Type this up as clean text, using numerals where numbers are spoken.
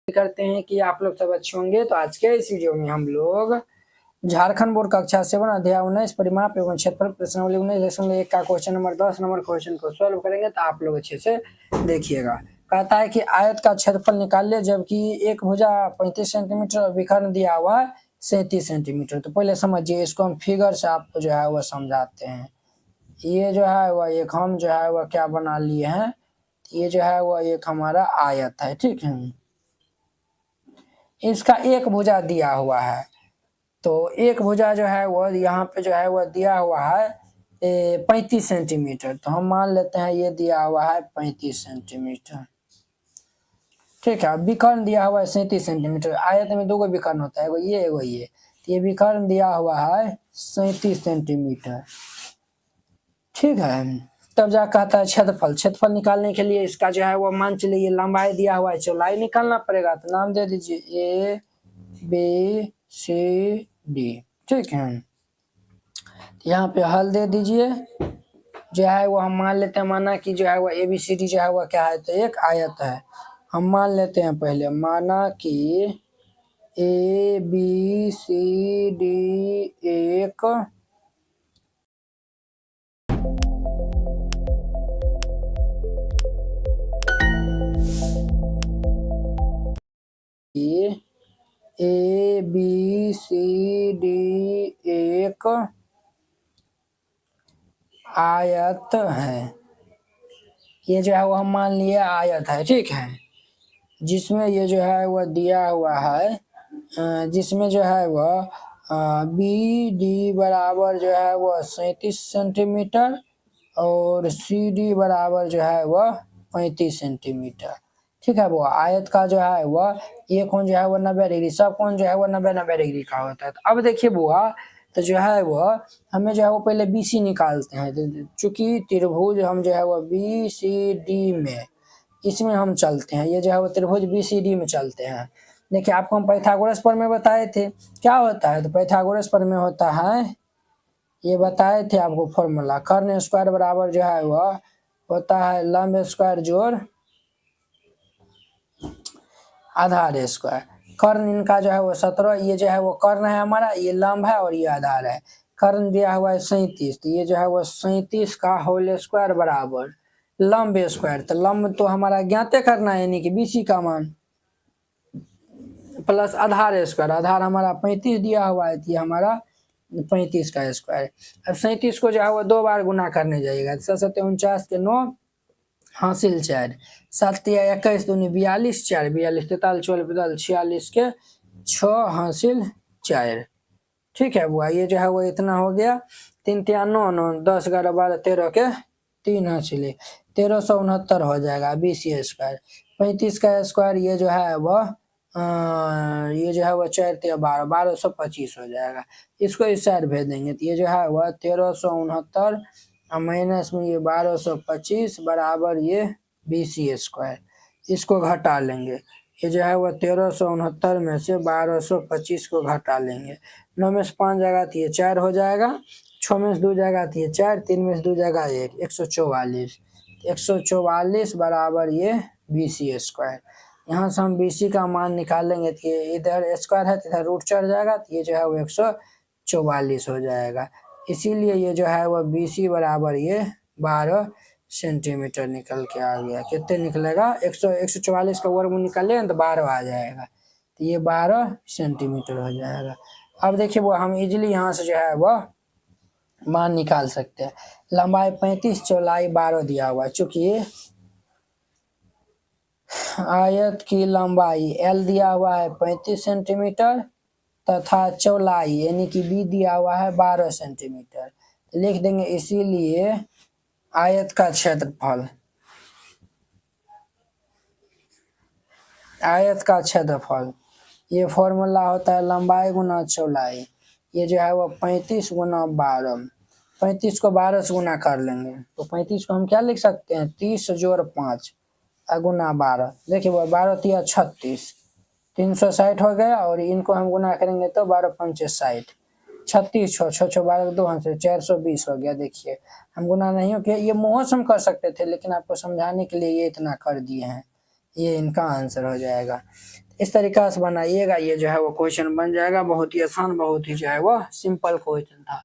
करते हैं कि आप लोग सब अच्छे होंगे। तो आज के इस वीडियो में हम लोग झारखंड बोर्ड कक्षा 7 अध्याय 19 परिमाप एवं क्षेत्रफल प्रश्नावली 19.1 का क्वेश्चन नंबर 10 नंबर क्वेश्चन को सॉल्व करेंगे। तो आप लोग अच्छे से देखिएगा। कहता है कि आयत का क्षेत्रफल निकालिए जबकि एक भुजा 35 सेंटीमीटर और विकर्ण दिया हुआ है 37 सेंटीमीटर। तो पहले समझिए, इसको हम फिगर से आपको जो है वह समझाते हैं। ये जो है वह एक हम जो है वह क्या बना लिए हैं, ये जो है वह एक हमारा आयत है, ठीक है। इसका एक भुजा दिया हुआ है, तो एक भुजा जो है वह यहाँ पे जो है वह दिया हुआ है 35 सेंटीमीटर। तो हम मान लेते हैं ये दिया हुआ है 35 सेंटीमीटर, ठीक है। विकर्ण दिया हुआ है 37 सेंटीमीटर। आयत में दो विकर्ण होता है, एगो ये एगो ये। तो ये विकर्ण दिया हुआ है 37 सेंटीमीटर, ठीक है। तब जा कहता है क्षेत्रफल। क्षेत्रफल निकालने के लिए इसका जो है वो मान चलिए लंबाई दिया हुआ है, चौड़ाई निकालना पड़ेगा। तो नाम दे दीजिए ए बी सी डी, ठीक है। यहाँ पे हल दे दीजिए। जो है वो हम मान लेते हैं, माना कि जो है वो ए बी सी डी जो है वो क्या है, तो एक आयत है। हम मान लेते हैं पहले, माना कि ए बी सी डी एक ए बी सी डी एक आयत है। ये जो है वो हम मान लिए आयत है, ठीक है। जिसमें ये जो है वह दिया हुआ है, जिसमें जो है वह बी डी बराबर जो है वह 37 सेंटीमीटर और सी डी बराबर जो है वह 35 सेंटीमीटर, ठीक है। वो आयत का जो है वह एक कोण जो है वह 90 डिग्री, सब कोण जो है वह 90 डिग्री का होता है। तो अब देखिए बुआ, तो जो है वह हमें जो है वो पहले बी सी निकालते हैं। चूंकि त्रिभुज हम जो है वह बी सी डी में इसमें हम चलते हैं, ये जो है वो त्रिभुज बी सी डी में चलते हैं। देखिए आपको हम पाइथागोरस प्रमेय बताए थे, क्या होता है, तो पाइथागोरस प्रमेय होता है, ये बताए थे आपको फॉर्मूला, कर्ण स्क्वायर बराबर जो है वह होता है लंब स्क्वायर जोड़ आधार स्क्वायर। कर्ण इनका जो है वो 17, ये जो है वो कर्ण है हमारा, ये लंब है और ये आधार है। कर्ण दिया हुआ है 37, तो ये जो है वो 37 का होल स्क्वायर बराबर लंब स्क्वायर। तो लंब तो हमारा ज्ञाते करना है, यानी कि बीसी का मान प्लस आधार स्क्वायर। आधार हमारा 35 दिया हुआ है, ये हमारा 35 का स्क्वायर। अब 37 को जो है वो 2 बार गुना करने जाइएगा। 7 49 के 9 हासिल 4, 7 या 21 दूनी 42, 4 42 43 44 46 के 6 हासिल 4, ठीक है बुआ। ये जो है वो इतना हो गया। 3 3 9 9 10 11 12 13 के 3 हासिल 1369 हो जाएगा बीसी स्क्वायर। 35 का स्क्वायर ये जो है वह ये जो है वह 4 3 12 1225 हो जाएगा। इसको इस साइड भेज देंगे, तो ये जो है वह 1369 माइनस में ये 1225 बराबर ये बीसी स्क्वायर। इसको घटा लेंगे, ये जो है वह 1369 में से 1225 को घटा लेंगे। 9 में से 5 जाएगा तो ये 4 हो जाएगा, 6 में से 2 जाएगा तो ये 4, 3 में से 2 जाएगा 1, 144। 144 बराबर ये बीसी स्क्वायर। यहाँ से हम बीसी का मान निकालेंगे, तो ये इधर स्क्वायर है तो इधर रूट चढ़ जाएगा, तो ये जो है वो 144 हो जाएगा। इसीलिए ये जो है वह बीसी बराबर ये 12 सेंटीमीटर निकल के आ गया। कितने निकलेगा, 144 का वर्गमूल निकाले तो 12 आ जाएगा, तो ये 12 सेंटीमीटर हो जाएगा। अब देखिए वो हम इजीली यहाँ से जो है वह मान निकाल सकते हैं। लंबाई 35 चौड़ाई 12 दिया हुआ है। चूंकि आयत की लंबाई एल दिया हुआ है 35 सेंटीमीटर तथा चौड़ाई यानी कि बी दिया हुआ है 12 सेंटीमीटर, लिख देंगे इसीलिए आयत का क्षेत्रफल, आयत का क्षेत्रफल ये फॉर्मूला होता है लंबाई गुना चौड़ाई। ये जो है वो 35 गुना 12, 35 को 12 से गुना कर लेंगे तो 35 को हम क्या लिख सकते हैं, 30 जोड़ 5 गुना 12। देखिए वो 12 तिया 36, 360 हो गया, और इनको हम गुना करेंगे तो 12 पंचे 60, 36 छो 12 2 से 420 हो गया। देखिए हम गुना नहीं हो गया, ये मुँह से हम कर सकते थे लेकिन आपको समझाने के लिए ये इतना कर दिए हैं, ये इनका आंसर हो जाएगा। इस तरीका से बनाइएगा, ये जो है वो क्वेश्चन बन जाएगा। बहुत ही आसान, बहुत ही जो है वो सिंपल क्वेश्चन था।